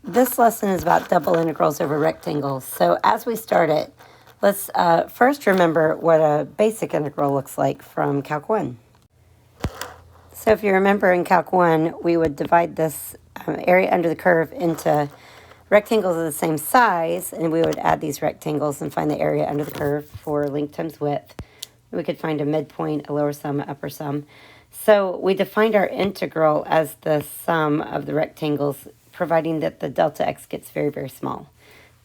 This lesson is about double integrals over rectangles. So as we start it, let's first remember what a basic integral looks like from Calc 1. So if you remember in Calc 1, we would divide this area under the curve into rectangles of the same size, and we would add these rectangles and find the area under the curve for length times width. We could find a midpoint, a lower sum, an upper sum. So we defined our integral as the sum of the rectangles, providing that the delta x gets very, very small.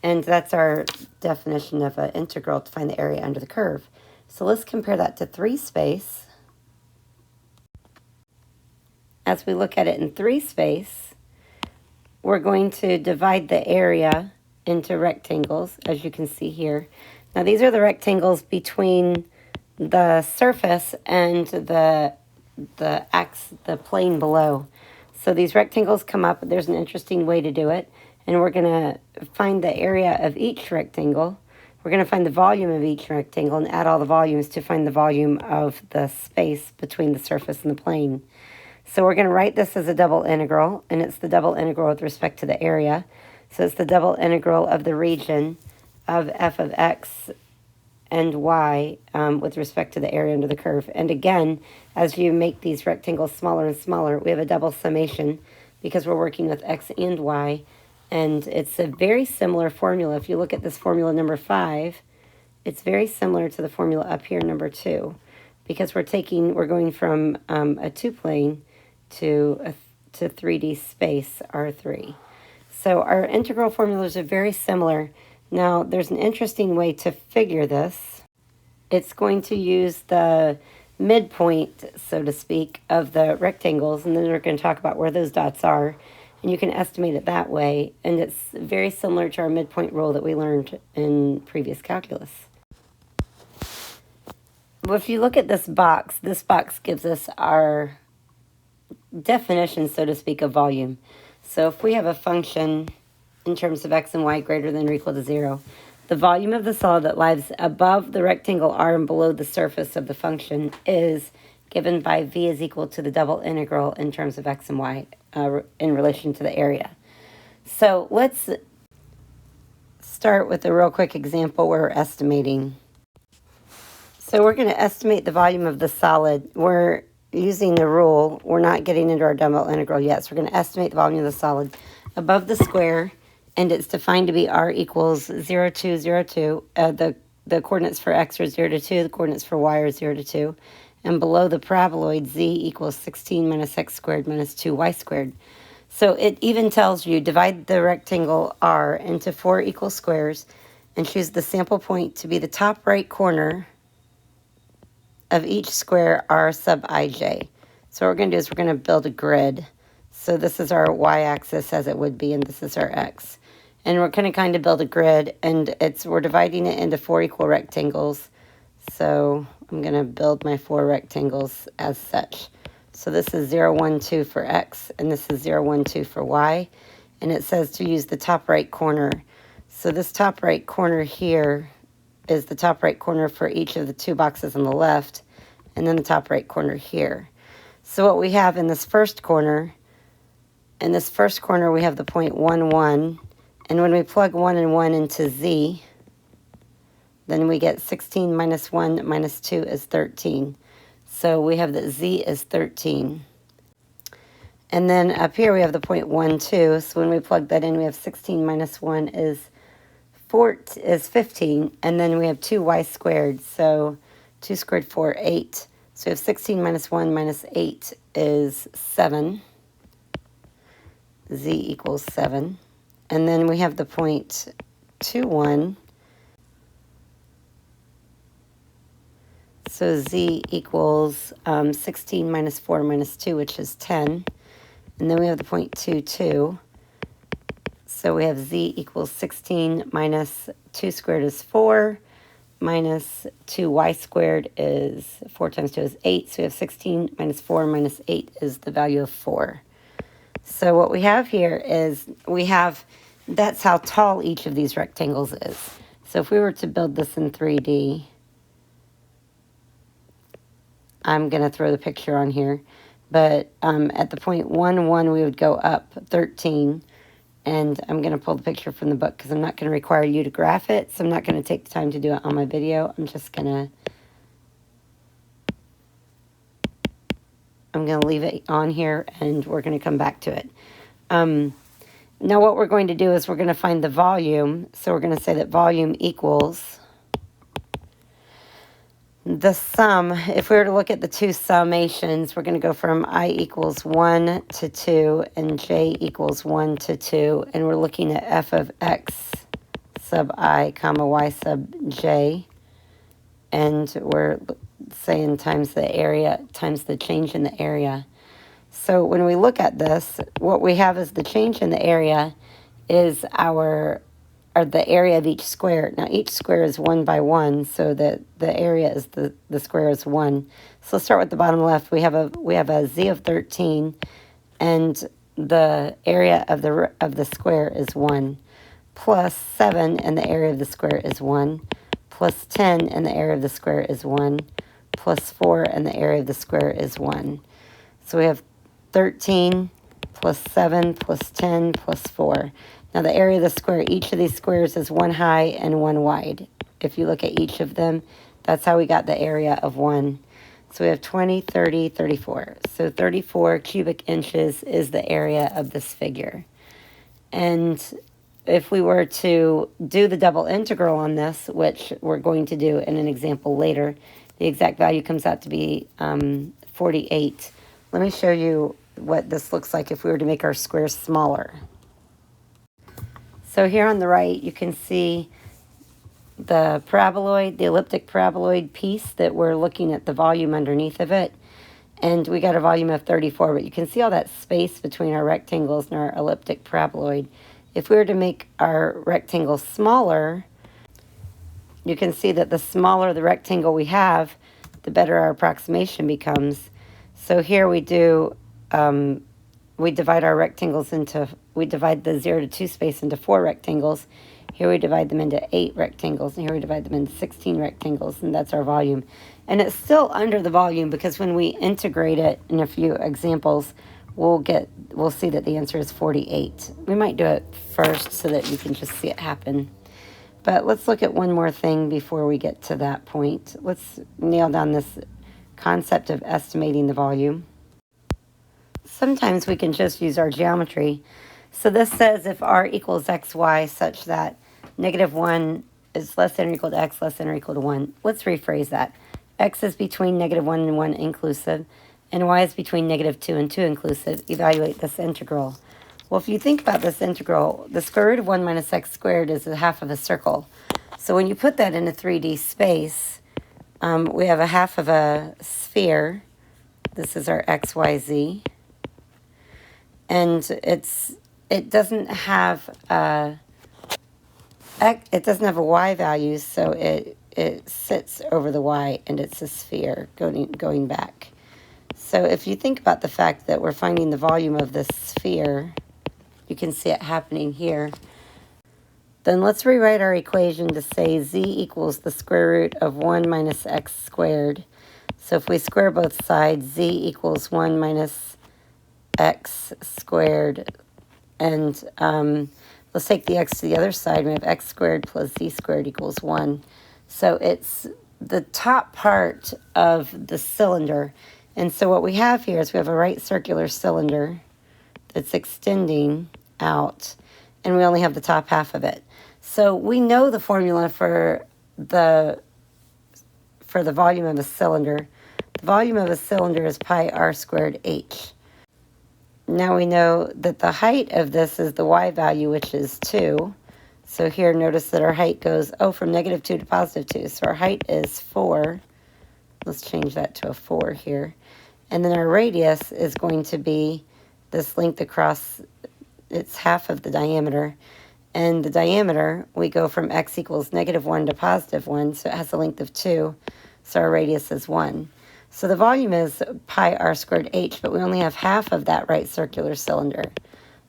And that's our definition of an integral to find the area under the curve. So let's compare that to 3 space. As we look at it in 3 space, we're going to divide the area into rectangles, as you can see here. Now these are the rectangles between the surface and the plane below. So these rectangles come up. There's an interesting way to do it. And we're going to find the area of each rectangle. We're going to find the volume of each rectangle and add all the volumes to find the volume of the space between the surface and the plane. So we're going to write this as a double integral, and it's the double integral with respect to the area. So it's the double integral of the region of f of x and y with respect to the area under the curve. And again, as you make these rectangles smaller and smaller, we have a double summation because we're working with x and y. And it's a very similar formula. If you look at this formula number 5, it's very similar to the formula up here, number 2, because we're going from a 2-plane to 3D space, R3. So our integral formulas are very similar. Now, there's an interesting way to figure this. It's going to use the midpoint, so to speak, of the rectangles, and then we're going to talk about where those dots are. And you can estimate it that way, and it's very similar to our midpoint rule that we learned in previous calculus. Well, if you look at this box gives us our definition, so to speak, of volume. So if we have a function in terms of x and y greater than or equal to 0, the volume of the solid that lies above the rectangle R and below the surface of the function is given by v is equal to the double integral in terms of x and y in relation to the area. So let's start with a real quick example where we're estimating. So we're going to estimate the volume of the solid. We're using the rule. We're not getting into our double integral yet. So we're going to estimate the volume of the solid above the square, and it's defined to be r equals 0, 2, 0, 2. The coordinates for x are 0 to 2. The coordinates for y are 0 to 2. And below the paraboloid, z equals 16 minus x squared minus 2y squared. So it even tells you divide the rectangle R into 4 equal squares and choose the sample point to be the top right corner of each square R sub ij. So what we're going to do is we're going to build a grid. So this is our y-axis as it would be, and this is our x. And we're going to kind of build a grid, and we're dividing it into 4 equal rectangles. So I'm going to build my 4 rectangles as such. So this is 0, 1, 2 for x, and this is 0, 1, 2 for y. And it says to use the top right corner. So this top right corner here is the top right corner for each of the 2 boxes on the left, and then the top right corner here. So what we have in this first corner, we have the point 1, 1. And when we plug 1 and 1 into z, then we get 16 minus 1 minus 2 is 13. So we have that z is 13. And then up here we have the point 1, 2. So when we plug that in, we have 16 minus 1 is 15. And then we have 2y squared. So 2 squared 4, 8. So we have 16 minus 1 minus 8 is 7. Z equals 7. And then we have the point 2, 1. So z equals 16 minus 4 minus 2, which is 10. And then we have the point 2, 2. So we have z equals 16 minus 2 squared is 4, minus 2y squared is 4 times 2 is 8. So we have 16 minus 4 minus 8 is the value of 4. So what we have here is that's how tall each of these rectangles is. So if we were to build this in 3D, I'm going to throw the picture on here. But at the point 1, 1, we would go up 13. And I'm going to pull the picture from the book because I'm not going to require you to graph it. So I'm not going to take the time to do it on my video. I'm going to leave it on here and we're going to come back to it. Now what we're going to do is we're going to find the volume. So we're going to say that volume equals the sum. If we were to look at the two summations, we're going to go from I equals 1 to 2 and j equals 1 to 2. And we're looking at f of x sub I comma y sub j. And we're saying times the area times the change in the area. So when we look at this, what we have is the change in the area is the area of each square. Now each square is 1 by 1, so that the area is the square is 1. So let's start with the bottom left. We have a z of 13, and the area of the square is 1, plus 7, and the area of the square is 1, plus 10, and the area of the square is 1, plus 4, and the area of the square is 1. So we have 13 plus 7 plus 10 plus 4. Now the area of the square, each of these squares is 1 high and 1 wide. If you look at each of them, that's how we got the area of 1. So we have 20, 30, 34. So 34 cubic inches is the area of this figure. And if we were to do the double integral on this, which we're going to do in an example later, the exact value comes out to be 48. Let me show you what this looks like if we were to make our squares smaller. So here on the right, you can see the paraboloid, the elliptic paraboloid piece that we're looking at the volume underneath of it. And we got a volume of 34, but you can see all that space between our rectangles and our elliptic paraboloid. If we were to make our rectangle smaller, you can see that the smaller the rectangle we have, the better our approximation becomes. So here we do, we divide our rectangles into, we divide the 0 to 2 space into 4 rectangles. Here we divide them into 8 rectangles, and here we divide them into 16 rectangles, and that's our volume. And it's still under the volume because when we integrate it in a few examples, we'll see that the answer is 48. We might do it first so that you can just see it happen. But let's look at one more thing before we get to that point. Let's nail down this concept of estimating the volume. Sometimes we can just use our geometry. So this says if r equals xy such that -1 is less than or equal to x less than or equal to 1. Let's rephrase that. X is between -1 and 1 inclusive, and y is between -2 and 2 inclusive. Evaluate this integral. Well, if you think about this integral, the square root of 1 minus x squared is a half of a circle. So when you put that in a 3D space, we have a half of a sphere. This is our x, y, z. And it doesn't have a y value, so it sits over the y, and it's a sphere going back. So if you think about the fact that we're finding the volume of this sphere, you can see it happening here. Then let's rewrite our equation to say z equals the square root of 1 minus x squared. So if we square both sides, z equals 1 minus x squared. And let's take the x to the other side. We have x squared plus z squared equals 1. So it's the top part of the cylinder. And so what we have here is we have a right circular cylinder that's extending out, and we only have the top half of it. So we know the formula for the volume of a cylinder. The volume of a cylinder is pi r squared h. Now we know that the height of this is the y value, which is 2. So here, notice that our height goes, from -2 to +2. So our height is 4. Let's change that to a 4 here. And then our radius is going to be this length across, it's half of the diameter. And the diameter, we go from x equals -1 to +1, so it has a length of 2. So our radius is 1. So the volume is pi r squared h, but we only have half of that right circular cylinder.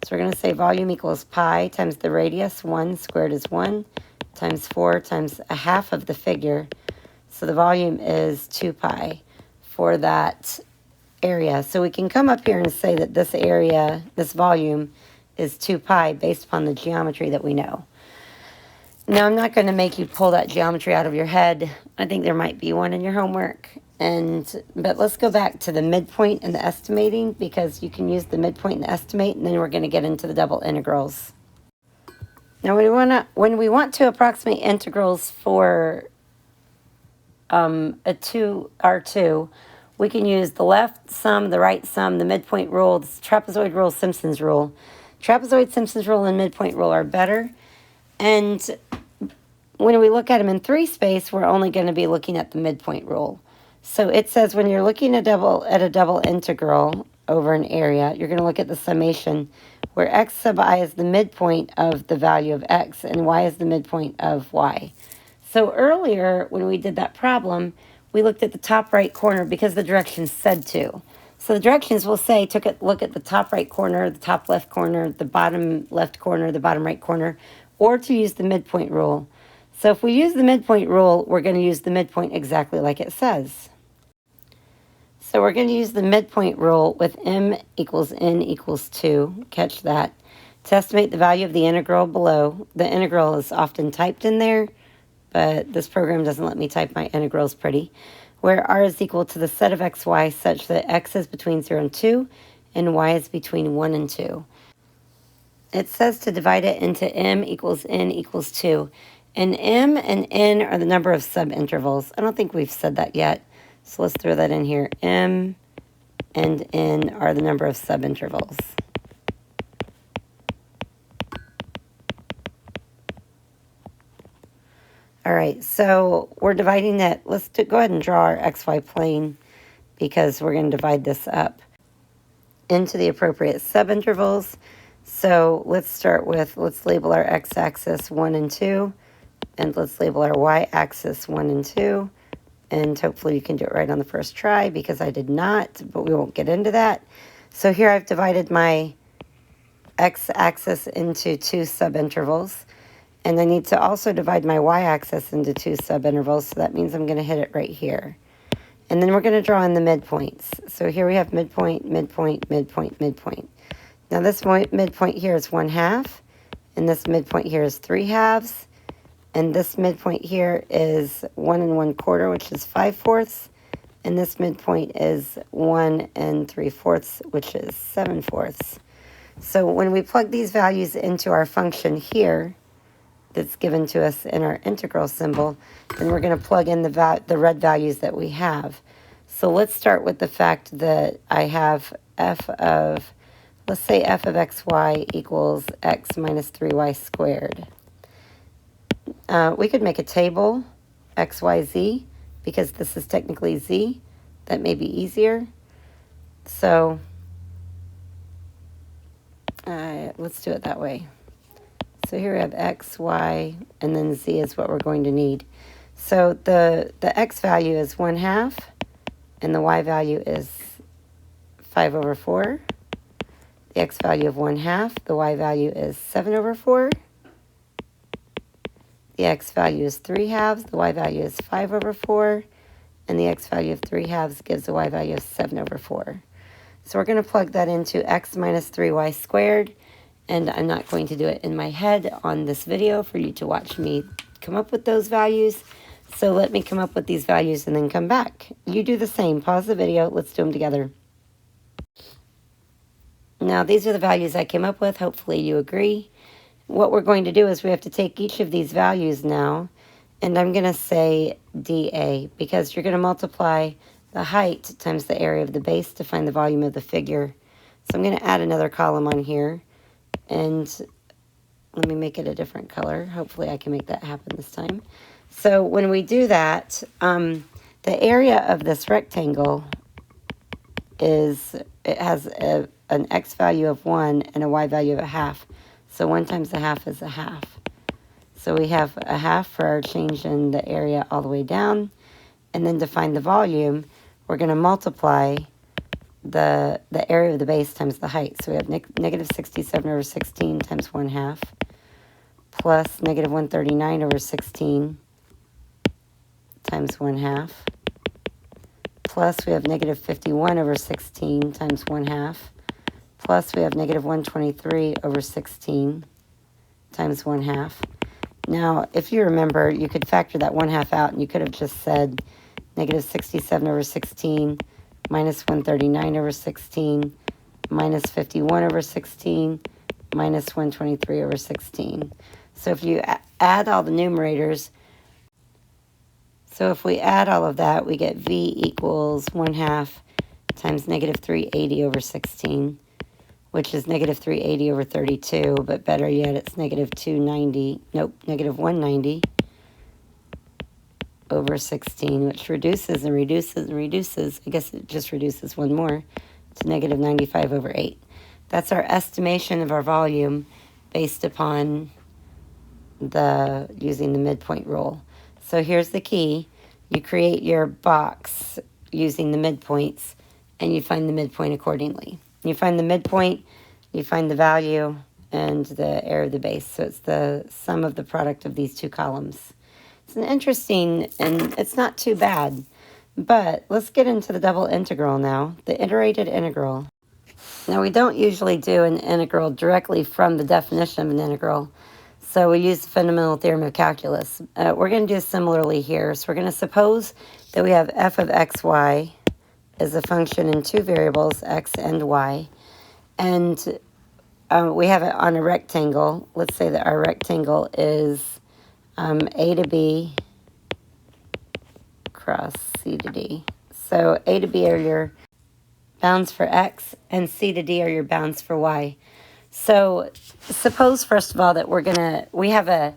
So we're going to say volume equals pi times the radius, 1 squared is 1, times 4 times a half of the figure. So the volume is 2 pi for that area. So we can come up here and say that this area, this volume, is 2 pi based upon the geometry that we know. Now, I'm not going to make you pull that geometry out of your head. I think there might be one in your homework. But let's go back to the midpoint and the estimating, because you can use the midpoint and the estimate, and then we're going to get into the double integrals. Now, when we want to approximate integrals for R2, we can use the left sum, the right sum, the midpoint rule, the trapezoid rule, Simpson's rule. Trapezoid, Simpson's rule, and midpoint rule are better. And when we look at them in 3 space, we're only going to be looking at the midpoint rule. So it says when you're looking at a double integral over an area, you're going to look at the summation, where x sub I is the midpoint of the value of x and y is the midpoint of y. So earlier, when we did that problem, we looked at the top right corner because the directions said to. So the directions will say, look at the top right corner, the top left corner, the bottom left corner, the bottom right corner, or to use the midpoint rule. So if we use the midpoint rule, we're going to use the midpoint exactly like it says. So we're going to use the midpoint rule with m equals n equals 2, catch that, to estimate the value of the integral below. The integral is often typed in there, but this program doesn't let me type my integrals pretty, where r is equal to the set of xy such that x is between 0 and 2, and y is between 1 and 2. It says to divide it into m equals n equals 2. And m and n are the number of subintervals. I don't think we've said that yet, so let's throw that in here. M and n are the number of subintervals. All right, so we're dividing that. Let's go ahead and draw our xy plane, because we're going to divide this up into the appropriate subintervals. So let's label our x-axis 1 and 2, and let's label our y-axis 1 and 2, and hopefully you can do it right on the first try, because I did not, but we won't get into that. So here I've divided my x-axis into 2 subintervals, and I need to also divide my y-axis into 2 subintervals, so that means I'm going to hit it right here. And then we're going to draw in the midpoints. So here we have midpoint, midpoint, midpoint, midpoint. Now this midpoint here is 1/2, and this midpoint here is 3/2, and this midpoint here is 1 1/4, which is 5/4, and this midpoint is 1 3/4, which is 7/4. So when we plug these values into our function here, that's given to us in our integral symbol, then we're going to plug in the red values that we have. So let's start with the fact that I have let's say f of xy equals x minus 3y squared. We could make a table, x, y, z, because this is technically z. That may be easier. So let's do it that way. So here we have x, y, and then z is what we're going to need. So the x value is 1/2, and the y value is 5/4. The x value of 1/2, the y value is 7/4. The x value is 3/2, the y value is 5/4, and the x value of 3/2 gives a y value of 7/4. So we're going to plug that into x minus 3y squared, and I'm not going to do it in my head on this video for you to watch me come up with those values. So let me come up with these values and then come back. You do the same. Pause the video. Let's do them together. Now, these are the values I came up with. Hopefully you agree. What we're going to do is we have to take each of these values now, and I'm going to say dA, because you're going to multiply the height times the area of the base to find the volume of the figure. So I'm going to add another column on here, and let me make it a different color. Hopefully I can make that happen this time. So when we do that, the area of this rectangle has an x value of 1 and a y value of 1/2. So 1 times 1/2 is 1/2. So we have 1/2 for our change in the area all the way down. And then to find the volume, we're going to multiply the area of the base times the height. So we have negative 67/16 times 1/2 plus negative 139/16 times 1/2 plus we have negative 51/16 times 1/2 plus we have negative 123 over 16 times 1/2. Now, if you remember, you could factor that 1/2 out, and you could have just said negative 67 over 16 minus 139 over 16 minus 51 over 16 minus 123 over 16. So if you add all the numerators, so if we add all of that, we get v equals 1/2 times negative 380 over 16, which is negative 380 over 32, but better yet, it's negative 190 over 16, which reduces and reduces and reduces. I guess it just reduces one more to negative 95 over 8. That's our estimation of our volume based upon using the midpoint rule. So here's the key. You create your box using the midpoints, and you find the midpoint accordingly. You find the midpoint, you find the value, and the area of the base. So it's the sum of the product of these two columns. It's an interesting, and it's not too bad. But let's get into the double integral now, the iterated integral. Now, we don't usually do an integral directly from the definition of an integral, so we use the fundamental theorem of calculus. We're going to do similarly here. So we're going to suppose that we have f of xy is a function in two variables, x and y, and we have it on a rectangle. Let's say that our rectangle is a to b cross c to d. So a to b are your bounds for x, and c to d are your bounds for y. So suppose, first of all, that we have a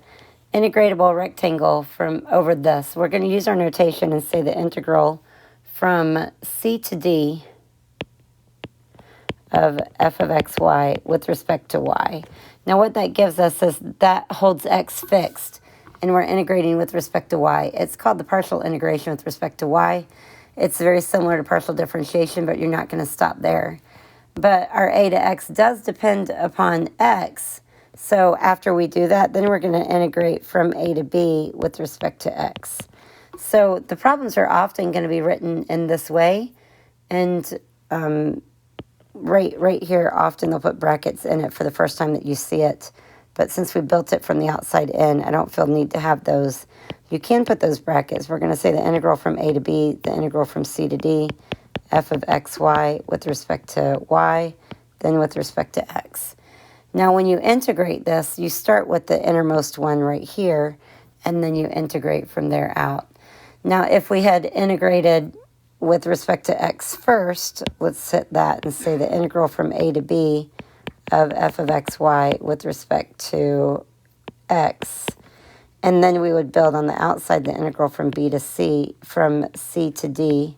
integratable rectangle from over this. We're going to use our notation and say the integral from c to d of f of xy with respect to y. Now what that gives us is that holds x fixed, and we're integrating with respect to y. It's called the partial integration with respect to y. It's very similar to partial differentiation, but you're not going to stop there. But our a to x does depend upon x. So after we do that, then we're going to integrate from a to b with respect to x. So the problems are often going to be written in this way. And right here, often they'll put brackets in it for the first time that you see it. But since we built it from the outside in, I don't feel the need to have those. You can put those brackets. We're going to say the integral from a to b, the integral from c to d, f of xy with respect to y, then with respect to x. Now, when you integrate this, you start with the innermost one right here, and then you integrate from there out. Now, if we had integrated with respect to x first, let's set that and say the integral from a to b of f of xy with respect to x. And then we would build on the outside the integral from b to c, from c to d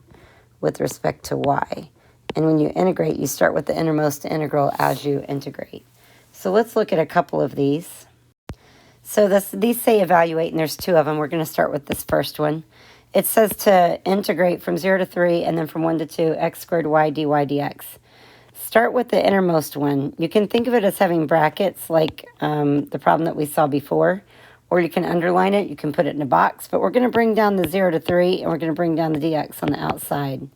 with respect to y. And when you integrate, you start with the innermost integral as you integrate. So let's look at a couple of these. So these say evaluate, and there's two of them. We're going to start with this first one. It says to integrate from 0 to 3 and then from 1 to 2, x squared y dy dx. Start with the innermost one. You can think of it as having brackets like the problem that we saw before, or you can underline it, you can put it in a box, but we're going to bring down the 0 to 3 and we're going to bring down the dx on the outside.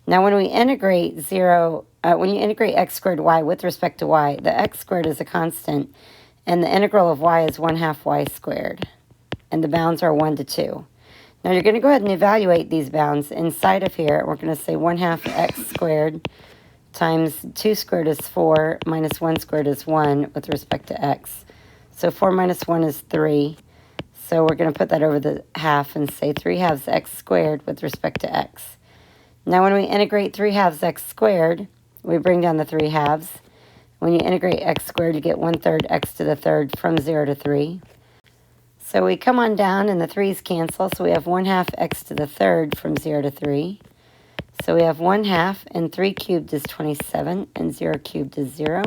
Now when we integrate when you integrate x squared y with respect to y, the x squared is a constant and the integral of y is 1/2 y squared, and the bounds are 1 to 2. Now you're going to go ahead and evaluate these bounds inside of here. We're going to say 1/2 x squared times 2 squared is 4 minus 1 squared is 1 with respect to x. So 4 minus 1 is 3. So we're going to put that over the half and say 3/2 x squared with respect to x. Now when we integrate 3/2 x squared, we bring down the 3/2. When you integrate x squared, you get 1/3 x to the third from 0 to 3. So we come on down and the 3's cancel. So we have 1/2 x to the third from 0 to 3. So we have 1/2, and 3 cubed is 27, and 0 cubed is 0.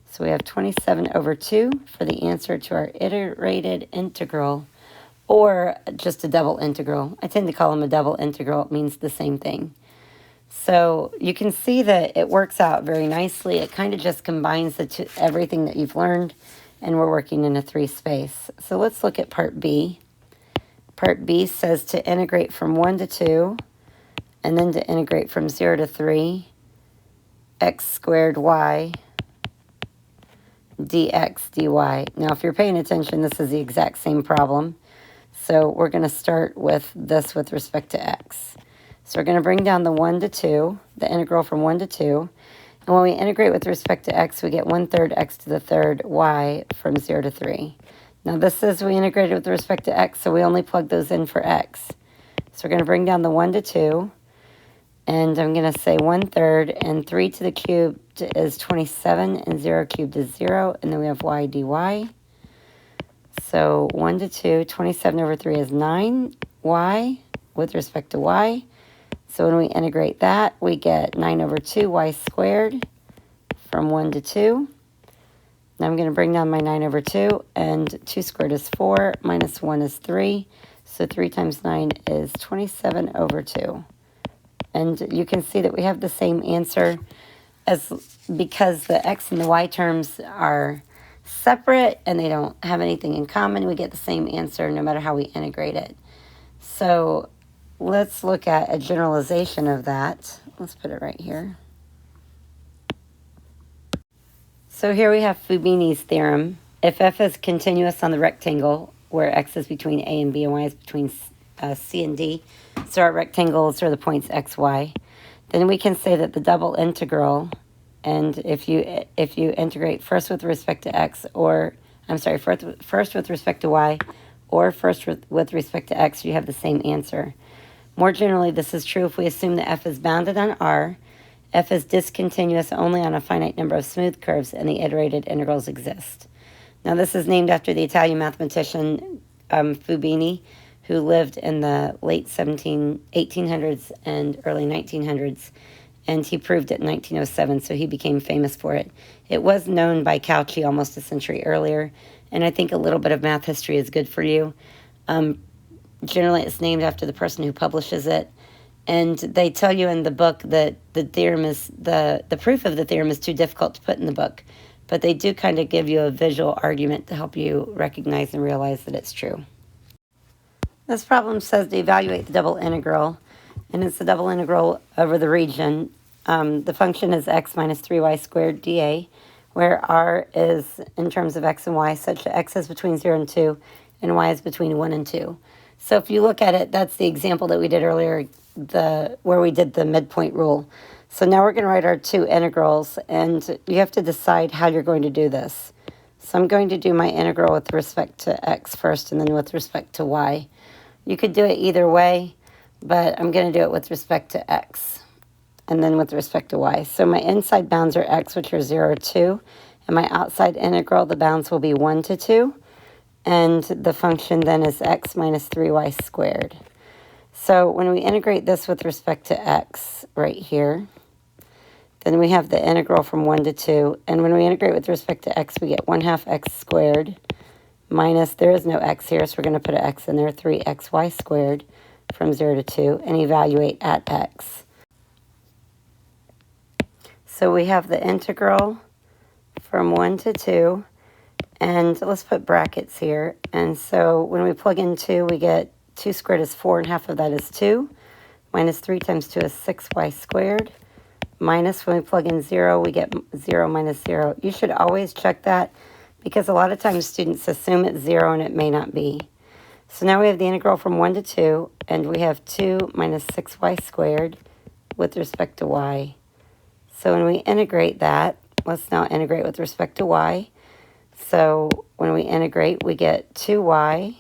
So we have 27 over 2 for the answer to our iterated integral, or just a double integral. I tend to call them a double integral. It means the same thing. So you can see that it works out very nicely. It kind of just combines everything that you've learned, and we're working in a 3 space. So let's look at part B. Part B says to integrate from 1 to 2, and then to integrate from 0 to 3, x squared y dx dy. Now, if you're paying attention, this is the exact same problem. So we're going to start with this with respect to x. So we're going to bring down the 1 to 2, the integral from 1 to 2. And when we integrate with respect to x, we get 1/3 x to the third y from 0 to 3. Now this is we integrated with respect to x, so we only plug those in for x. So we're going to bring down the 1 to 2. And I'm going to say 1/3, and 3 to the cubed is 27, and 0 cubed is 0. And then we have y dy. So 1 to 2, 27 over 3 is 9y with respect to y. So when we integrate that, we get 9 over 2 y squared from 1 to 2. Now I'm going to bring down my 9 over 2, and 2 squared is 4, minus 1 is 3. So 3 times 9 is 27 over 2. And you can see that we have the same answer because the x and the y terms are separate and they don't have anything in common. We get the same answer no matter how we integrate it. So let's look at a generalization of that. Let's put it right here. So here we have Fubini's theorem. If f is continuous on the rectangle, where x is between a and b and y is between c and d, so our rectangles are the points x, y, then we can say that the double integral, and if you integrate first with respect to x, or, I'm sorry, first with respect to y, or first with respect to x, you have the same answer. More generally, this is true if we assume that f is bounded on R, f is discontinuous only on a finite number of smooth curves, and the iterated integrals exist. Now, this is named after the Italian mathematician Fubini, who lived in the late 1800s and early 1900s, and he proved it in 1907, so he became famous for it. It was known by Cauchy almost a century earlier, and I think a little bit of math history is good for you. Generally, it's named after the person who publishes it, and they tell you in the book that the theorem is the proof of the theorem is too difficult to put in the book, but they do kind of give you a visual argument to help you recognize and realize that it's true. This problem says to evaluate the double integral, and it's the double integral over the region. The function is x minus 3y squared dA, where r is in terms of x and y, such that x is between 0 and 2, and y is between 1 and 2. So if you look at it, that's the example that we did earlier, where we did the midpoint rule. So now we're going to write our two integrals, and you have to decide how you're going to do this. So I'm going to do my integral with respect to x first, and then with respect to y. You could do it either way, but I'm going to do it with respect to x, and then with respect to y. So my inside bounds are x, which are 0 to 2, and my outside integral, the bounds will be 1 to 2, and the function then is x minus 3y squared. So when we integrate this with respect to x right here, then we have the integral from 1 to 2, and when we integrate with respect to x, we get 1/2 x squared minus, there is no x here, so we're going to put an x in there, 3xy squared from 0 to 2, and evaluate at x. So we have the integral from 1 to 2, and let's put brackets here. And so when we plug in 2, we get 2 squared is 4, and half of that is 2, minus 3 times 2 is 6y squared, minus when we plug in 0, we get 0 minus 0. You should always check that, because a lot of times students assume it's 0 and it may not be. So now we have the integral from 1 to 2, and we have 2 minus 6y squared with respect to y. So when we integrate that, let's now integrate with respect to y. So when we integrate, we get 2y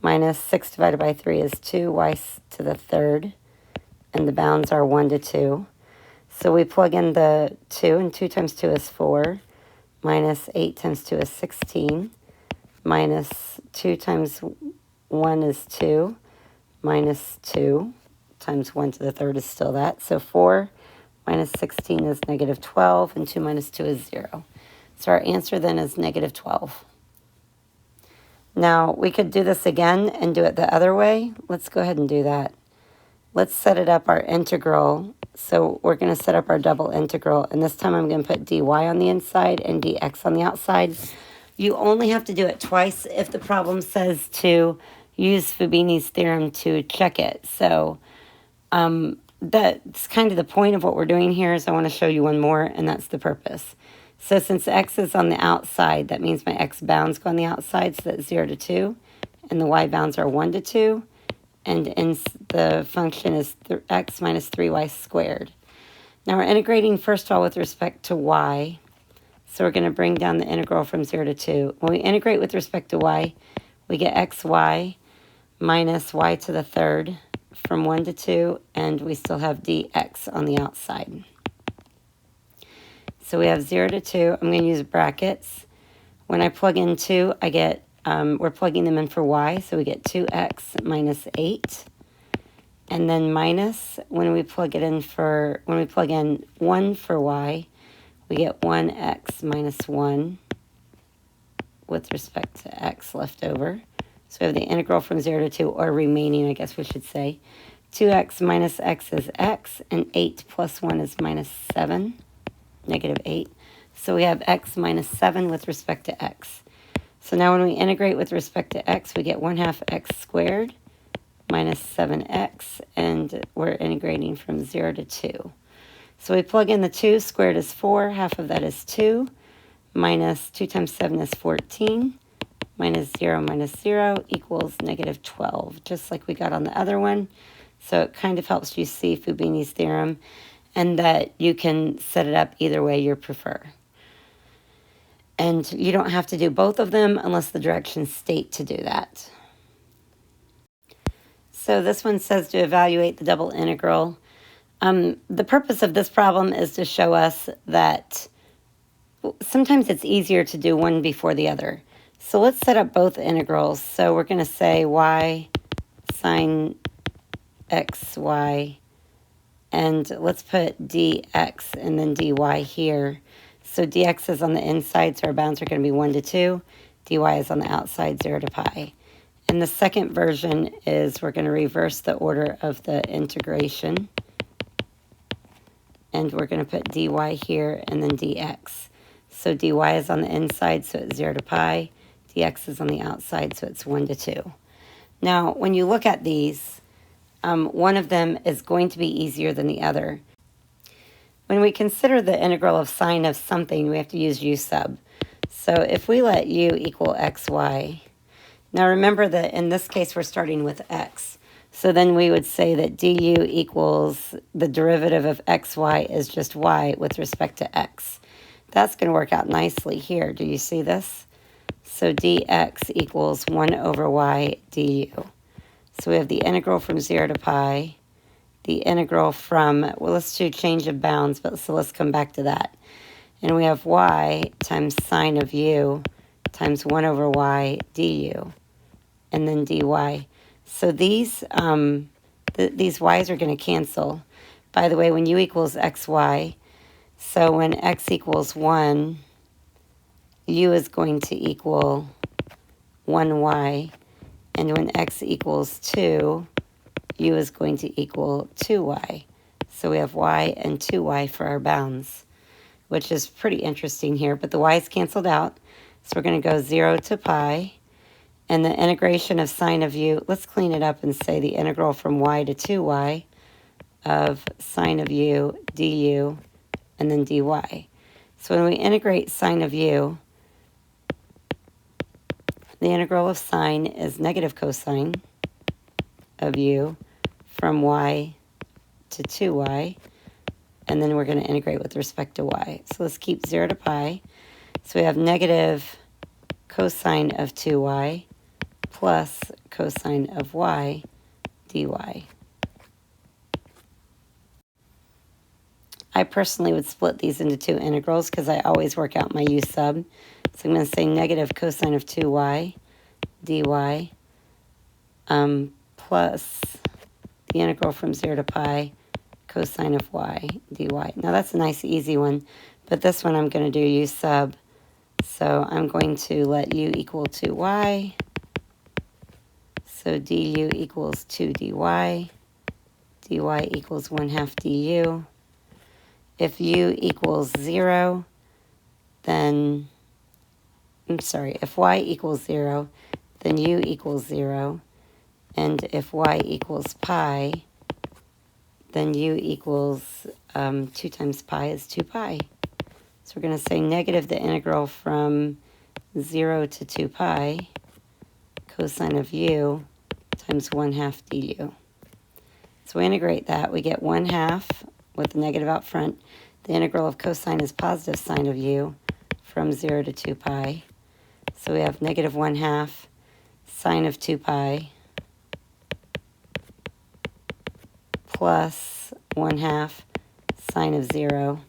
minus 6 divided by 3 is 2y to the third, and the bounds are 1 to 2. So we plug in the 2, and 2 times 2 is 4. Minus 8 times 2 is 16, minus 2 times 1 is 2, minus 2 times 1 to the third is still that. So 4 minus 16 is negative 12, and 2 minus 2 is 0. So our answer then is negative 12. Now, we could do this again and do it the other way. Let's go ahead and do that. Let's set it up our integral. So we're going to set up our double integral, and this time I'm going to put dy on the inside and dx on the outside. You only have to do it twice if the problem says to use Fubini's theorem to check it. So that's kind of the point of what we're doing here, is I want to show you one more, and that's the purpose. So since x is on the outside, that means my x bounds go on the outside, so that's 0 to 2. And the y bounds are 1 to 2. And the function is x minus 3y squared. Now we're integrating first of all with respect to y. So we're going to bring down the integral from 0 to 2. When we integrate with respect to y, we get xy minus y to the third from 1 to 2, and we still have dx on the outside. So we have 0 to 2. I'm going to use brackets. When I plug in 2, I get, we're plugging them in for y, so we get 2x minus 8. And then minus, when we plug in 1 for y, we get 1x minus 1 with respect to x left over. So we have the integral from 0 to 2, or remaining, I guess we should say. 2x minus x is x, and 8 plus 1 is minus 7, negative 8. So we have x minus 7 with respect to x. So now when we integrate with respect to x, we get 1/2 x squared minus 7x, and we're integrating from 0 to 2. So we plug in the 2, squared is 4, half of that is 2, minus 2 times 7 is 14, minus 0 equals negative 12, just like we got on the other one. So it kind of helps you see Fubini's theorem, and that you can set it up either way you prefer. And you don't have to do both of them unless the directions state to do that. So this one says to evaluate the double integral. The purpose of this problem is to show us that sometimes it's easier to do one before the other. So let's set up both integrals. So we're going to say y sine xy, and let's put dx and then dy here. So dx is on the inside, so our bounds are going to be 1 to 2. dy is on the outside, 0 to pi. And the second version is we're going to reverse the order of the integration. And we're going to put dy here and then dx. So dy is on the inside, so it's 0 to pi. dx is on the outside, so it's 1 to 2. Now, when you look at these, one of them is going to be easier than the other. When we consider the integral of sine of something, we have to use u sub. So if we let u equal xy, now remember that in this case we're starting with x. So then we would say that du equals the derivative of xy is just y with respect to x. That's going to work out nicely here. Do you see this? So dx equals 1 over y du. So we have the integral from 0 to pi, the integral from, well, let's do change of bounds, but so let's come back to that. And we have y times sine of u times 1 over y du, and then dy. So these y's are going to cancel. By the way, when u equals xy, so when x equals 1, u is going to equal 1y. And when x equals 2, u is going to equal 2y. So we have y and 2y for our bounds, which is pretty interesting here. But the y's canceled out, so we're going to go 0 to pi. And the integration of sine of u, let's clean it up and say the integral from y to 2y of sine of u du and then dy. So when we integrate sine of u, the integral of sine is negative cosine of u from y to 2y, and then we're going to integrate with respect to y. So let's keep 0 to pi. So we have negative cosine of 2y plus cosine of y dy. I personally would split these into two integrals because I always work out my u sub. So I'm going to say negative cosine of 2y dy plus the integral from 0 to pi cosine of y dy. Now that's a nice easy one, but this one I'm going to do u sub. So I'm going to let u equal 2y. So du equals 2 dy. dy equals 1/2 du. If u equals 0, then, if y equals 0, then u equals 0. And if y equals pi, then u equals 2 times pi is 2 pi. So we're going to say negative the integral from 0 to 2 pi cosine of u times 1/2 du. So we integrate that. We get 1/2 with the negative out front. The integral of cosine is positive sine of u from 0 to 2 pi. So we have negative 1/2 sine of 2 pi plus 1/2 sine of 0.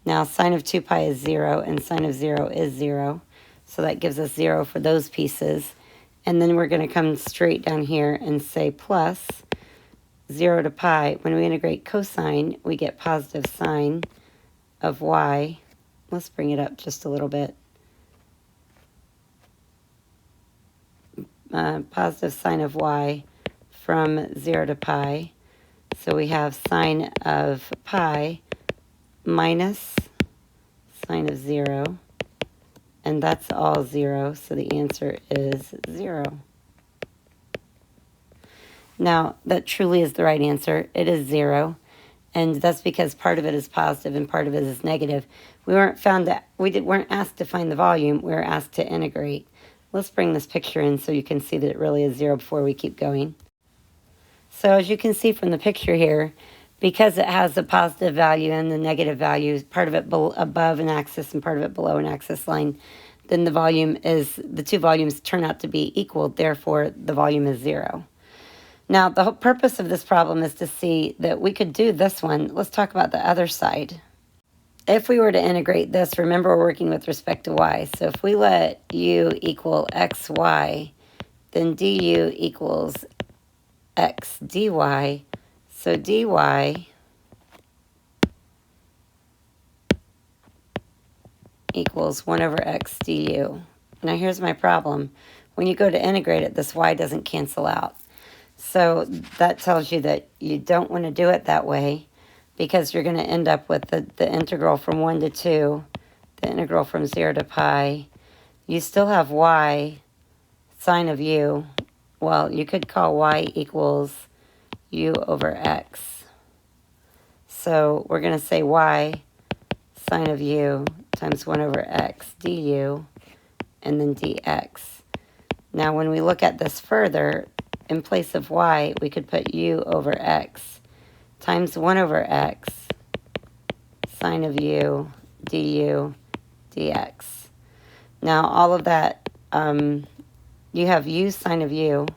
Now sine of 2 pi is 0 and sine of 0 is 0. So that gives us 0 for those pieces. And then we're going to come straight down here and say plus 0 to pi. When we integrate cosine, we get positive sine of y. Let's bring it up just a little bit. Positive sine of y from 0 to pi. So we have sine of pi minus sine of 0. And that's all 0, so the answer is 0. Now, that truly is the right answer. It is 0, and that's because part of it is positive and part of it is negative. We weren't asked to find the volume. We were asked to integrate. Let's bring this picture in so you can see that it really is 0 before we keep going. So as you can see from the picture here, because it has the positive value and the negative value, part of it above an axis and part of it below an axis line, then the two volumes turn out to be equal, therefore the volume is 0. Now, the whole purpose of this problem is to see that we could do this one. Let's talk about the other side. If we were to integrate this, remember we're working with respect to y. So if we let u equal xy, then du equals x dy. So dy equals 1 over x du. Now here's my problem. When you go to integrate it, this y doesn't cancel out. So that tells you that you don't want to do it that way, because you're going to end up with the integral from 1 to 2, the integral from 0 to pi. You still have y sine of u. Well, you could call y equals u over x. So we're going to say y sine of u times 1 over x du and then dx. Now when we look at this further, in place of y, we could put u over x times 1 over x sine of u du dx. Now all of that, you have u sine of u.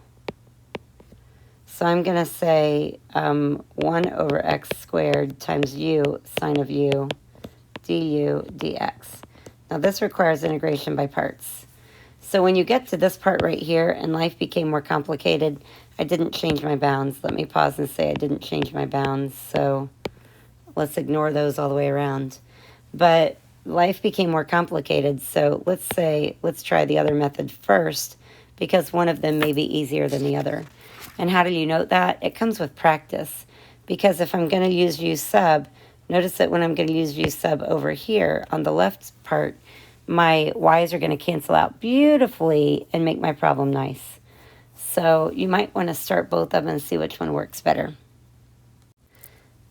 So I'm going to say 1 over x squared times u sine of u du dx. Now this requires integration by parts. So when you get to this part right here and life became more complicated, I didn't change my bounds. Let me pause and say I didn't change my bounds. So let's ignore those all the way around. But life became more complicated. So let's try the other method first, because one of them may be easier than the other. And how do you note that? It comes with practice. Because if I'm going to use u sub, notice that when I'm going to use u sub over here on the left part, my y's are going to cancel out beautifully and make my problem nice. So you might want to start both of them and see which one works better.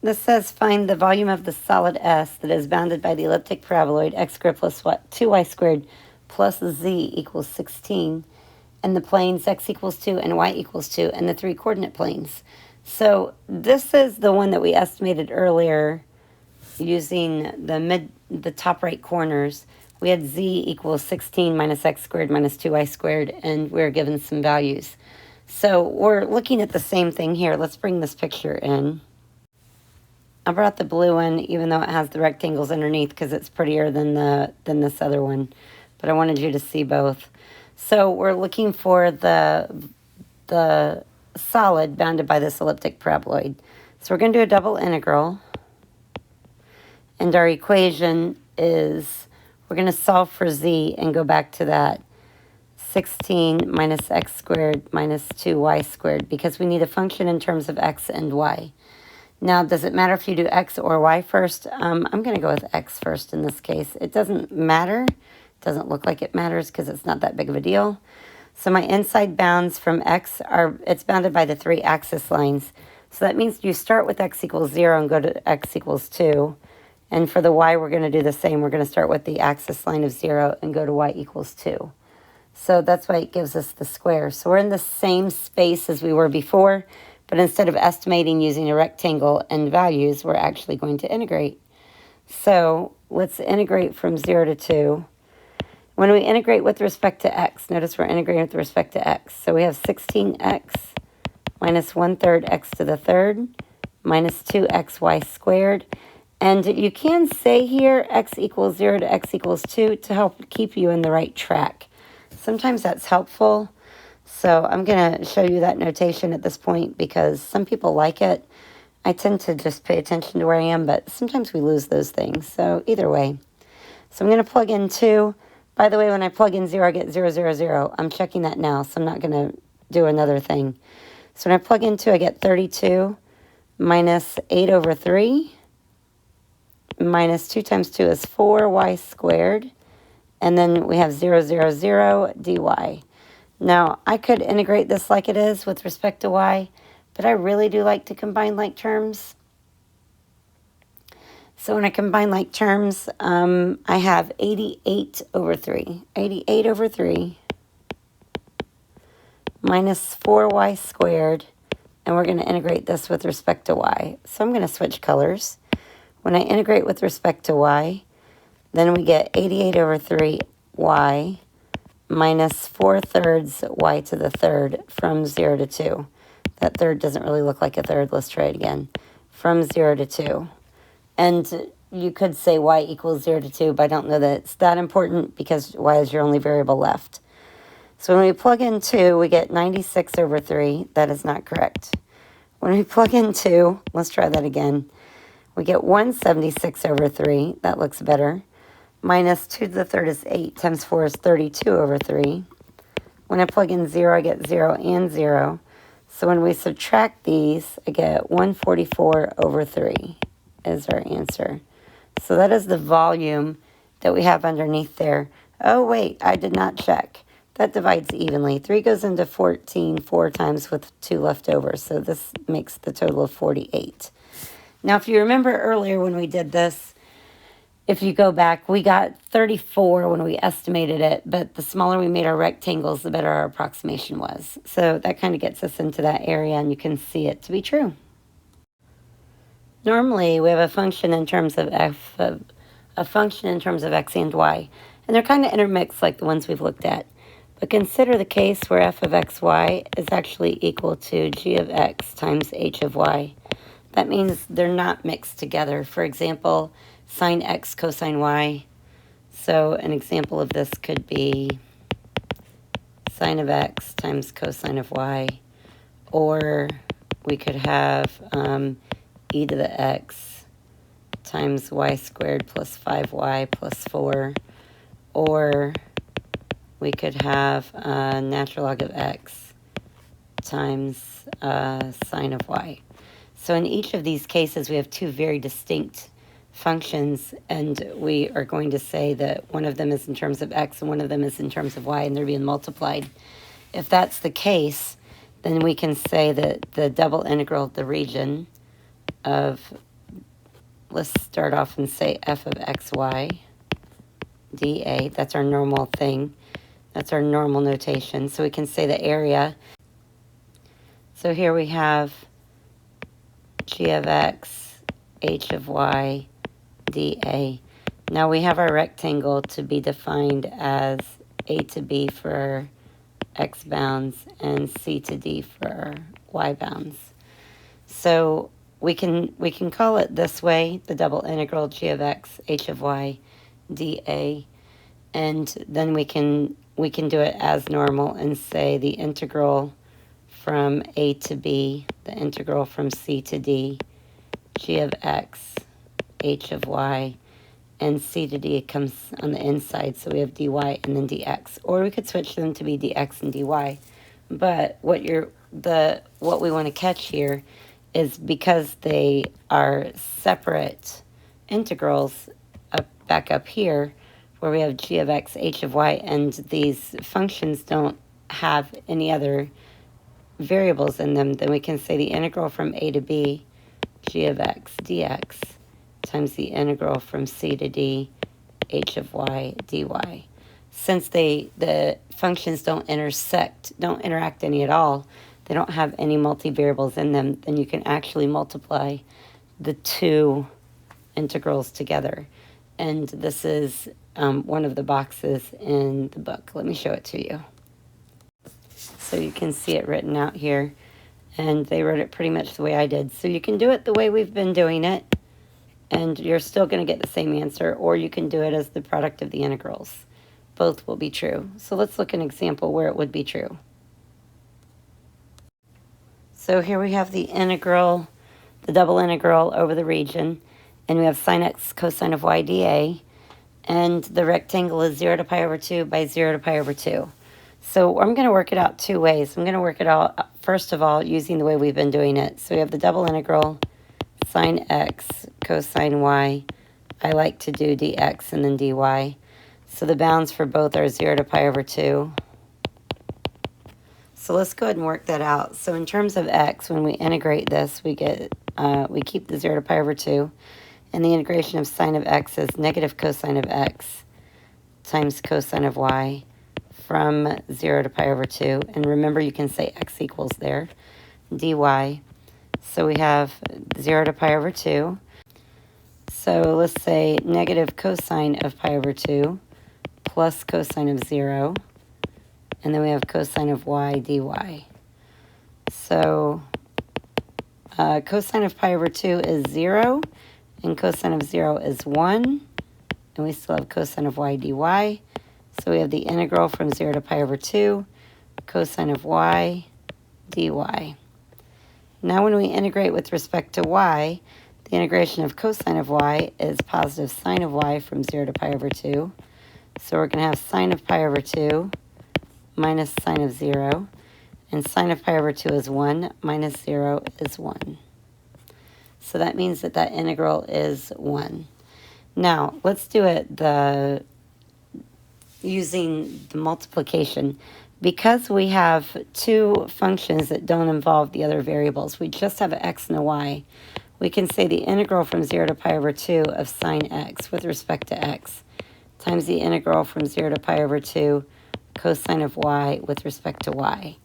This says find the volume of the solid S that is bounded by the elliptic paraboloid x squared plus 2y squared plus z equals 16, and the planes x equals 2 and y equals 2, and the 3 coordinate planes. So this is the one that we estimated earlier using the top right corners. We had z equals 16 minus x squared minus 2y squared, and we're given some values. So we're looking at the same thing here. Let's bring this picture in. I brought the blue one, even though it has the rectangles underneath, because it's prettier than this other one. But I wanted you to see both. So we're looking for the solid bounded by this elliptic paraboloid. So we're going to do a double integral. And our equation is, we're going to solve for z and go back to that 16 minus x squared minus 2y squared, because we need a function in terms of x and y. Now, does it matter if you do x or y first? I'm going to go with x first in this case. It doesn't matter. It doesn't look like it matters because it's not that big of a deal. So my inside bounds from x it's bounded by the 3 axis lines. So that means you start with x equals 0 and go to x equals 2. And for the y, we're going to do the same. We're going to start with the axis line of 0 and go to y equals 2. So that's why it gives us the square. So we're in the same space as we were before, but instead of estimating using a rectangle and values, we're actually going to integrate. So let's integrate from 0 to 2. When we integrate with respect to x, notice we're integrating with respect to x. So we have 16x minus 1/3 x to the third minus 2xy squared. And you can say here x equals 0 to x equals 2 to help keep you in the right track. Sometimes that's helpful. So I'm going to show you that notation at this point because some people like it. I tend to just pay attention to where I am, but sometimes we lose those things. So either way. So I'm going to plug in 2. By the way, when I plug in 0, I get 0, 0, 0. I'm checking that now, so I'm not going to do another thing. So when I plug in 2, I get 32 minus 8 over 3 minus 2 times 2 is 4y squared. And then we have 0, 0, 0 dy. Now, I could integrate this like it is with respect to y, but I really do like to combine like terms. So when I combine like terms, I have 88 over 3. 88 over 3 minus 4y squared. And we're going to integrate this with respect to y. So I'm going to switch colors. When I integrate with respect to y, then we get 88 over 3y minus 4/3 y to the third from 0 to 2. That third doesn't really look like a third. Let's try it again. From 0 to 2. And you could say y equals 0 to 2, but I don't know that it's that important because y is your only variable left. So when we plug in 2, we get 96 over 3. That is not correct. When we plug in 2, let's try that again. We get 176 over 3. That looks better. Minus 2 to the third is 8 times 4 is 32 over 3. When I plug in 0, I get 0 and 0. So when we subtract these, I get 144 over 3 is our answer. So that is the volume that we have underneath there. Oh, wait, I did not check. That divides evenly. 3 goes into 14 4 times with 2 left over. So this makes the total of 48. Now, if you remember earlier when we did this, if you go back, we got 34 when we estimated it, but the smaller we made our rectangles, the better our approximation was. So that kind of gets us into that area, and you can see it to be true. Normally, we have a function in terms of a function in terms of x and y, and they're kind of intermixed like the ones we've looked at. But consider the case where f of xy is actually equal to g of x times h of y. That means they're not mixed together. For example, sine x cosine y. So an example of this could be sine of x times cosine of y. Or we could have e to the x times y squared plus 5y plus 4. Or we could have natural log of x times sine of y. So in each of these cases, we have two very distinct functions, and we are going to say that one of them is in terms of x and one of them is in terms of y, and they're being multiplied. If that's the case, then we can say that the double integral of the region of, let's start off and say f of xy dA, that's our normal thing. That's our normal notation. So we can say the area. So here we have g of x, h of y, dA. Now we have our rectangle to be defined as a to b for x bounds and c to d for y bounds. So we can call it this way, the double integral g of x, h of y, dA, and then we can do it as normal and say the integral from a to b, the integral from c to d, g of x, h of y, and c to d comes on the inside, so we have dy and then dx. Or we could switch them to be dx and dy. But what we want to catch here is because they are separate integrals back up here, where we have g of x, h of y, and these functions don't have any other variables in them, then we can say the integral from a to b, g of x dx, times the integral from c to d h of y dy. Since the functions don't interact any at all, they don't have any multivariables in them, then you can actually multiply the two integrals together. And this is one of the boxes in the book. Let me show it to you. So you can see it written out here. And they wrote it pretty much the way I did. So you can do it the way we've been doing it, and you're still going to get the same answer, or you can do it as the product of the integrals. Both will be true. So let's look at an example where it would be true. So here we have the integral, the double integral over the region, and we have sine x cosine of y dA, and the rectangle is 0 to pi over 2 by 0 to pi over 2. So I'm going to work it out two ways. I'm going to work it out, first of all, using the way we've been doing it. So we have the double integral, sine x cosine y. I like to do dx and then dy. So the bounds for both are 0 to pi over 2. So let's go ahead and work that out. So in terms of x, when we integrate this, we keep the 0 to pi over 2. And the integration of sine of x is negative cosine of x times cosine of y from 0 to pi over 2. And remember, you can say x equals there, dy. So we have 0 to pi over 2. So let's say negative cosine of pi over 2 plus cosine of 0. And then we have cosine of y dy. So cosine of pi over 2 is 0, and cosine of 0 is 1. And we still have cosine of y dy. So we have the integral from 0 to pi over 2, cosine of y dy. Now when we integrate with respect to y, the integration of cosine of y is positive sine of y from 0 to pi over 2. So we're going to have sine of pi over 2 minus sine of 0. And sine of pi over 2 is 1, minus 0 is 1. So that means that that integral is 1. Now, let's do it using the multiplication. Because we have two functions that don't involve the other variables, we just have an x and a y, we can say the integral from 0 to pi over 2 of sine x with respect to x times the integral from 0 to pi over 2 cosine of y with respect to y.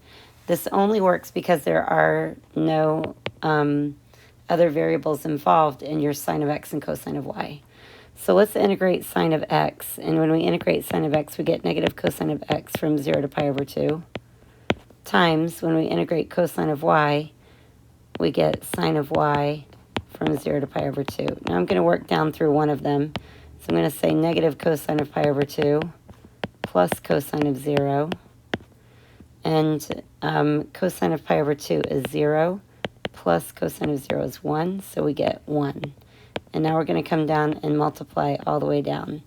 This only works because there are no other variables involved in your sine of x and cosine of y. So let's integrate sine of x, and when we integrate sine of x, we get negative cosine of x from 0 to pi over 2, times, when we integrate cosine of y, we get sine of y from 0 to pi over 2. Now I'm going to work down through one of them. So I'm going to say negative cosine of pi over 2 plus cosine of 0, and cosine of pi over 2 is 0, plus cosine of 0 is 1, so we get 1. And now we're going to come down and multiply all the way down.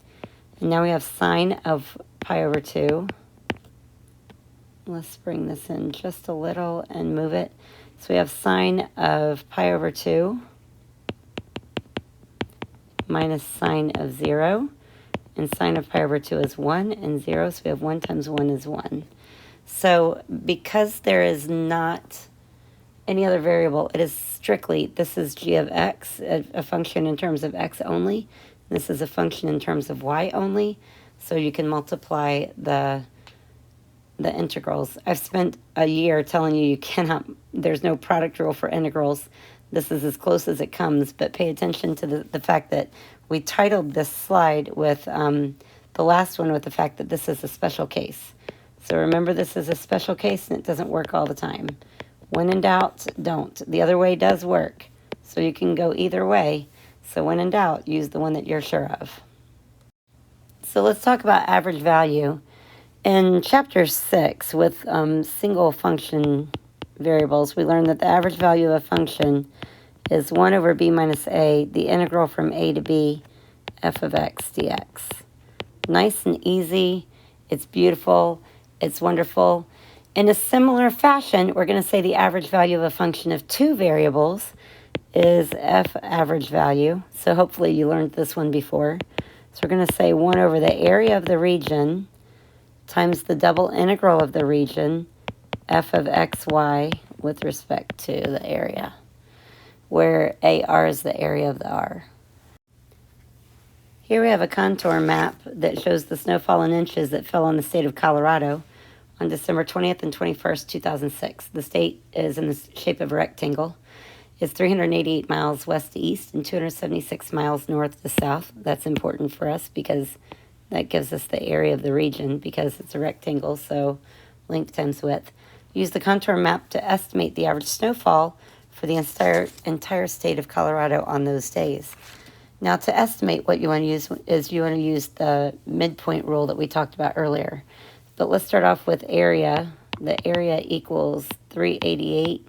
And now we have sine of pi over 2. Let's bring this in just a little and move it. So we have sine of pi over 2 minus sine of 0. And sine of pi over 2 is 1 and 0, so we have 1 times 1 is 1. So because there is not any other variable, it is strictly, this is g of x, a function in terms of x only. This is a function in terms of y only. So you can multiply the integrals. I've spent a year telling you cannot, there's no product rule for integrals. This is as close as it comes, but pay attention to the fact that we titled this slide with the last one with the fact that this is a special case. So remember, this is a special case and it doesn't work all the time. When in doubt, don't. The other way does work, so you can go either way. So when in doubt, use the one that you're sure of. So let's talk about average value. In chapter 6, with single function variables, we learned that the average value of a function is 1 over b minus a, the integral from a to b, f of x dx. Nice and easy. It's beautiful. It's wonderful. In a similar fashion, we're going to say the average value of a function of two variables is f average value. So hopefully you learned this one before. So we're going to say 1 over the area of the region times the double integral of the region, f of xy, with respect to the area, where AR is the area of the R. Here we have a contour map that shows the snowfall in inches that fell on the state of Colorado on December 20th and 21st, 2006. The state is in the shape of a rectangle. It's 388 miles west to east and 276 miles north to south. That's important for us because that gives us the area of the region because it's a rectangle, so length times width. Use the contour map to estimate the average snowfall for the entire state of Colorado on those days. Now, to estimate, what you want to use is you want to use the midpoint rule that we talked about earlier. But let's start off with area. The area equals 388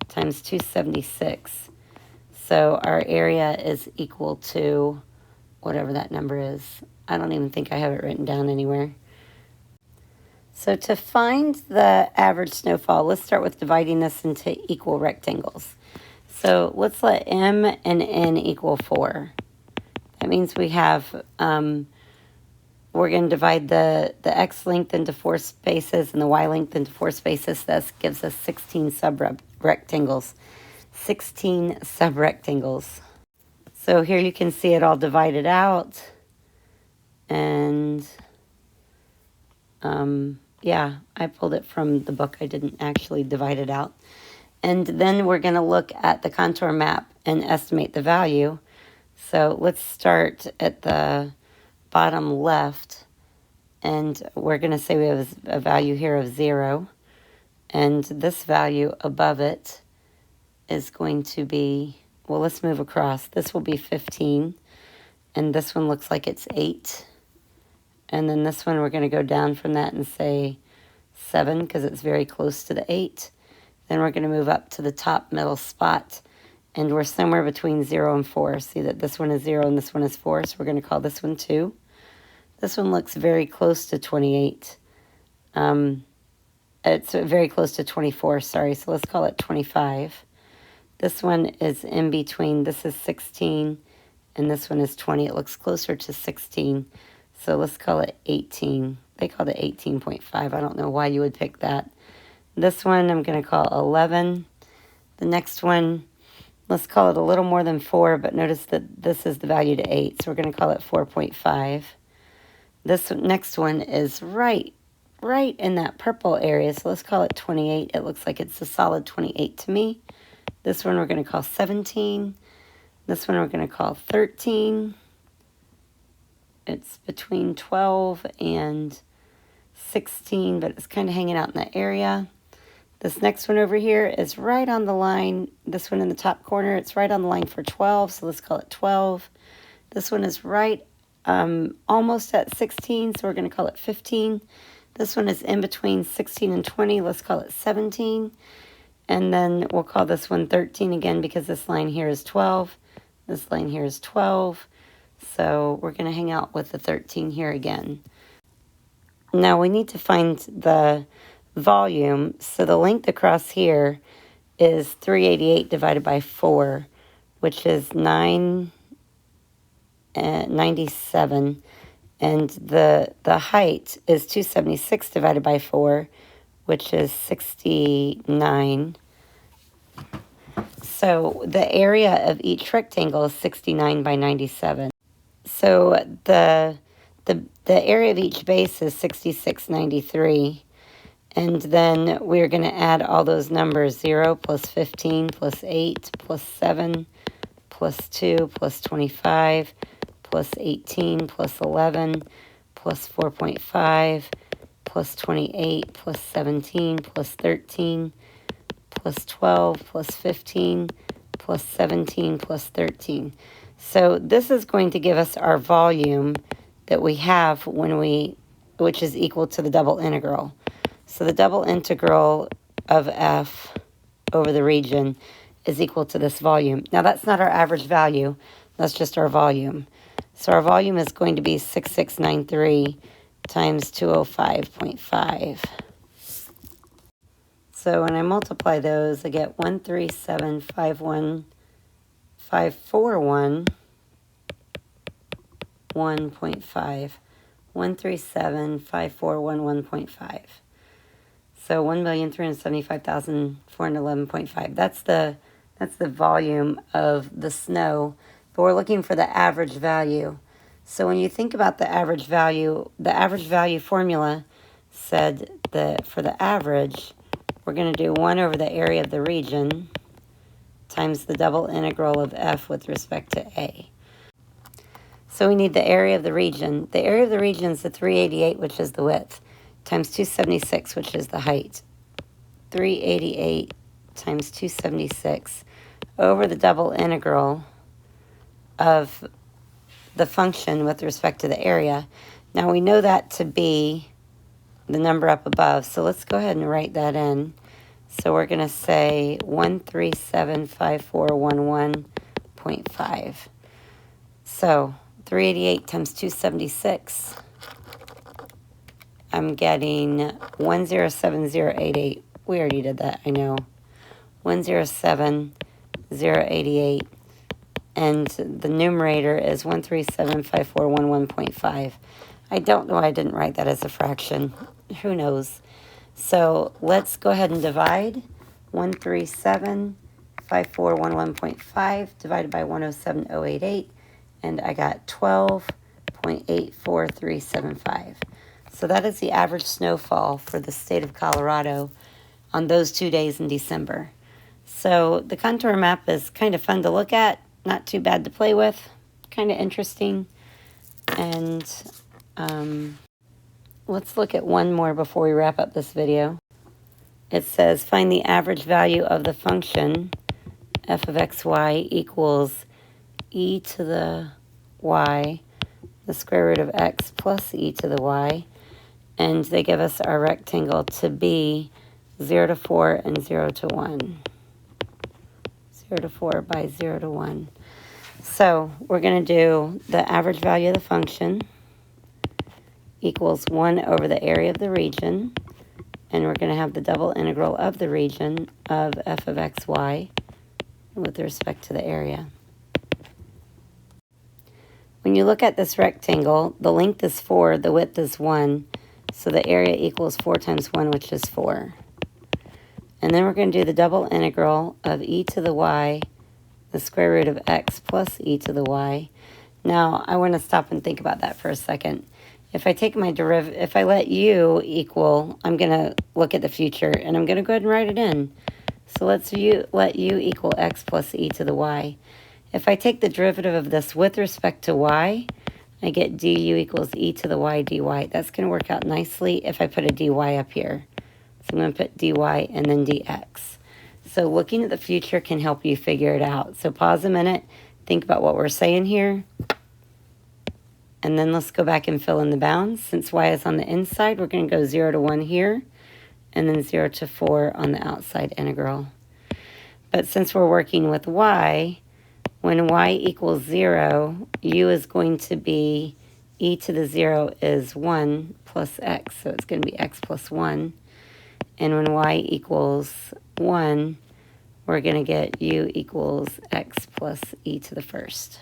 times 276. So our area is equal to whatever that number is. I don't even think I have it written down anywhere. So to find the average snowfall, let's start with dividing this into equal rectangles. So let's let M and N equal 4. That means we have, we're going to divide the X length into 4 spaces and the Y length into 4 spaces. That gives us 16 sub-rectangles. 16 sub-rectangles. So here you can see it all divided out. And, yeah, I pulled it from the book. I didn't actually divide it out. And then we're going to look at the contour map and estimate the value. So let's start at the bottom left, and we're going to say we have a value here of 0, and this value above it is going to be, well, let's move across. This will be 15, and this one looks like it's 8, and then this one we're going to go down from that and say 7 because it's very close to the 8. Then we're going to move up to the top middle spot, and we're somewhere between 0 and 4. See that this one is 0 and this one is 4, so we're going to call this one 2. This one looks very close to 28. It's very close to 24, sorry, so let's call it 25. This one is in between. This is 16, and this one is 20. It looks closer to 16, so let's call it 18. They called it 18.5. I don't know why you would pick that. This one I'm going to call 11. The next one, let's call it a little more than 4, but notice that this is the value to 8, so we're going to call it 4.5. This next one is right in that purple area, so let's call it 28. It looks like it's a solid 28 to me. This one we're going to call 17. This one we're going to call 13. It's between 12 and 16, but it's kind of hanging out in that area. This next one over here is right on the line. This one in the top corner, it's right on the line for 12, so let's call it 12. This one is right almost at 16, so we're going to call it 15. This one is in between 16 and 20. Let's call it 17. And then we'll call this one 13 again because this line here is 12. This line here is 12. So we're going to hang out with the 13 here again. Now we need to find the volume. So the length across here is 388 divided by 4, which is 97. And the height is 276 divided by 4, which is 69. So the area of each rectangle is 69 by 97. So the area of each base is 6693. And then we're going to add all those numbers, 0 plus 15 plus 8 plus 7 plus 2 plus 25 plus 18 plus 11 plus 4.5 plus 28 plus 17 plus 13 plus 12 plus 15 plus 17 plus 13. So this is going to give us our volume that we have which is equal to the double integral. So the double integral of f over the region is equal to this volume. Now that's not our average value, that's just our volume. So our volume is going to be 6693 times 205.5. So when I multiply those, I get 137,541.1.5. 137,541.1.5. So 1,375,411.5. That's the volume of the snow, but we're looking for the average value. So when you think about the average value formula said that for the average, we're going to do 1 over the area of the region times the double integral of f with respect to a. So we need the area of the region. The area of the region is the 388, which is the width, times 276, which is the height. 388 times 276 over the double integral of the function with respect to the area. Now we know that to be the number up above, so let's go ahead and write that in. So we're going to say 1375411.5. So 388 times 276, I'm getting 107088. We already did that, I know. 107088. And the numerator is 1375411.5. I don't know why I didn't write that as a fraction. Who knows? So let's go ahead and divide 1375411.5 divided by 107088. And I got 12.84375. So that is the average snowfall for the state of Colorado on those 2 days in December. So the contour map is kind of fun to look at, not too bad to play with, kind of interesting. And let's look at one more before we wrap up this video. It says find the average value of the function f of xy equals e to the y, the square root of x plus e to the y, and they give us our rectangle to be 0 to 4 and 0 to 1. 0 to 4 by 0 to 1. So we're going to do the average value of the function equals 1 over the area of the region, and we're going to have the double integral of the region of f of xy with respect to the area. When you look at this rectangle, the length is 4, the width is 1, so the area equals 4 times 1, which is 4. And then we're going to do the double integral of e to the y, the square root of x plus e to the y. Now, I want to stop and think about that for a second. If I take my derivative, if I let u equal, I'm going to look at the future, and I'm going to go ahead and write it in. So let u equal x plus e to the y. If I take the derivative of this with respect to y, I get du equals e to the y dy. That's going to work out nicely if I put a dy up here. So I'm going to put dy and then dx. So looking at the future can help you figure it out. So pause a minute, think about what we're saying here, and then let's go back and fill in the bounds. Since y is on the inside, we're going to go 0 to 1 here, and then 0 to 4 on the outside integral. But since we're working with y, when y equals 0, u is going to be e to the 0 is 1 plus x, so it's going to be x plus 1. And when y equals 1, we're going to get u equals x plus e to the first.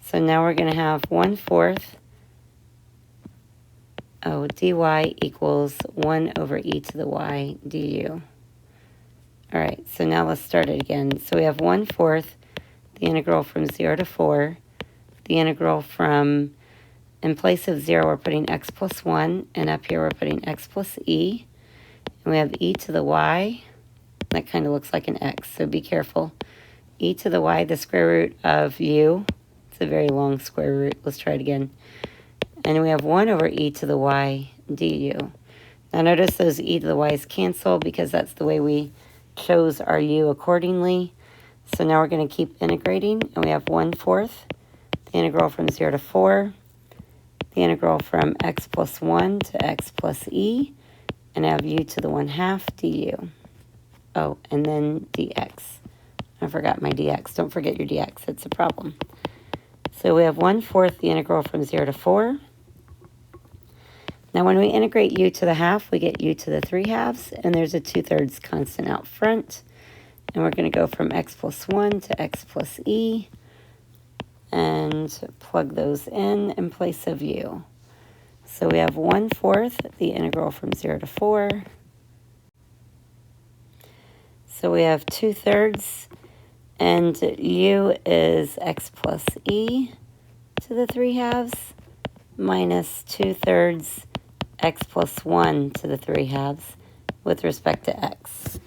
So now we're going to have 1/4 dy equals 1 over e to the y du. All right, so now let's start it again. So we have 1/4 the integral from 0 to 4, the integral from, in place of 0, we're putting x plus 1, and up here we're putting x plus e. And we have e to the y. That kind of looks like an x, so be careful. E to the y, the square root of u. It's a very long square root. Let's try it again. And we have 1 over e to the y du. Now notice those e to the y's cancel because that's the way we chose our u accordingly. So now we're going to keep integrating, and we have 1/4 the integral from 0 to 4, the integral from x plus 1 to x plus e, and I have u to the 1/2 du. Oh, and then dx. I forgot my dx. Don't forget your dx. It's a problem. So we have 1/4 the integral from 0 to 4. Now when we integrate u to the half, we get u to the 3/2, and there's a 2/3 constant out front. And we're going to go from x plus 1 to x plus e and plug those in place of u. So we have 1/4 the integral from 0 to 4. So we have 2/3, and u is x plus e to the 3 halves minus 2/3 x plus 1 to the 3 halves with respect to x.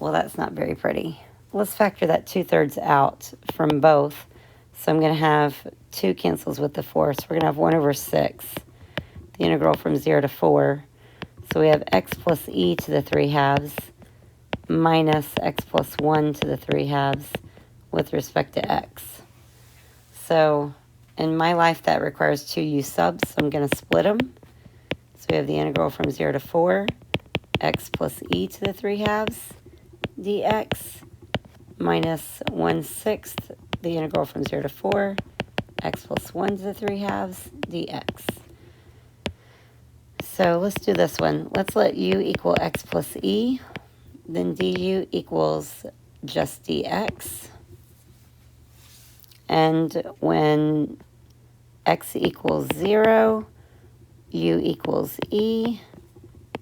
Well, that's not very pretty. Let's factor that 2/3 out from both. So I'm going to have 2 cancels with the 4. So we're going to have 1 over 6, the integral from 0 to 4. So we have x plus e to the 3 halves minus x plus 1 to the 3 halves with respect to x. So in my life, that requires 2 u subs, so I'm going to split them. So we have the integral from 0 to 4, x plus e to the 3 halves dx minus 1/6, the integral from 0 to 4, x plus 1 to the 3 halves dx. So let's do this one. Let's let u equal x plus e, then du equals just dx. And when x equals 0, u equals e.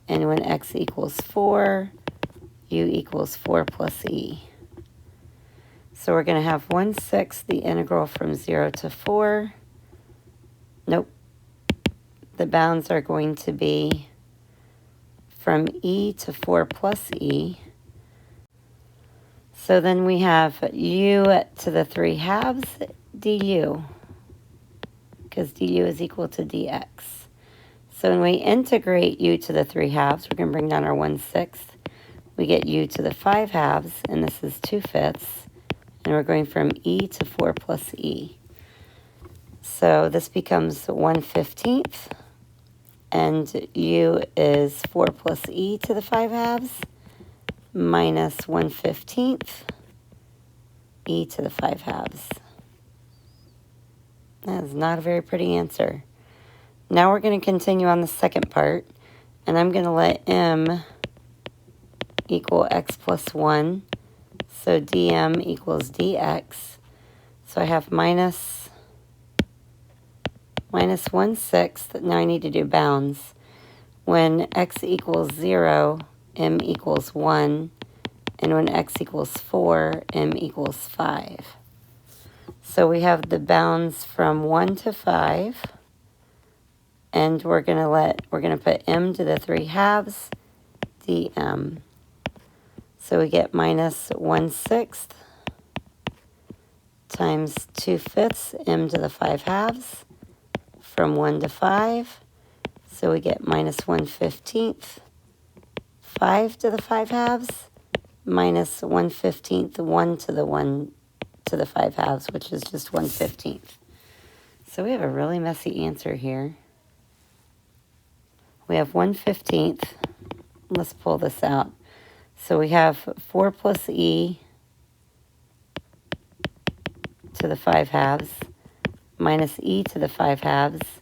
And when x equals 4, u equals 4 plus e. So we're going to have 1/6 the integral from 0 to 4. Nope. The bounds are going to be from e to 4 plus e. So then we have u to the 3 halves du, because du is equal to dx. So when we integrate u to the 3 halves, we're going to bring down our 1/6. We get u to the 5 halves, and this is 2/5. And we're going from e to 4 plus e. So this becomes 1/15. And u is 4 plus e to the 5 halves minus 1/15 e to the 5 halves. That is not a very pretty answer. Now we're going to continue on the second part, and I'm going to let m equal x plus 1. So dm equals dx. So I have minus 1/6. Now I need to do bounds. When x equals 0, m equals 1. And when x equals 4, m equals 5. So we have the bounds from 1 to 5. And we're going to put m to the 3 halves dm. So we get minus 1/6 times 2/5 m to the 5 halves from 1 to 5. So we get minus 1/15 5 to the 5 halves minus 1/15 1 to the 5 halves, which is just 1/15. So we have a really messy answer here. We have 1/15. Let's pull this out. So we have 4 plus e to the 5 halves minus e to the 5 halves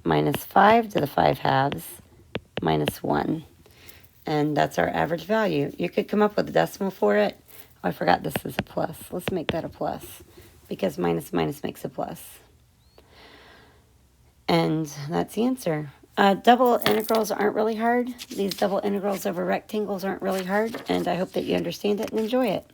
minus 5 to the 5 halves minus 1. And that's our average value. You could come up with a decimal for it. Oh, I forgot this is a plus. Let's make that a plus because minus minus makes a plus. And that's the answer. Double integrals aren't really hard. These double integrals over rectangles aren't really hard, and I hope that you understand it and enjoy it.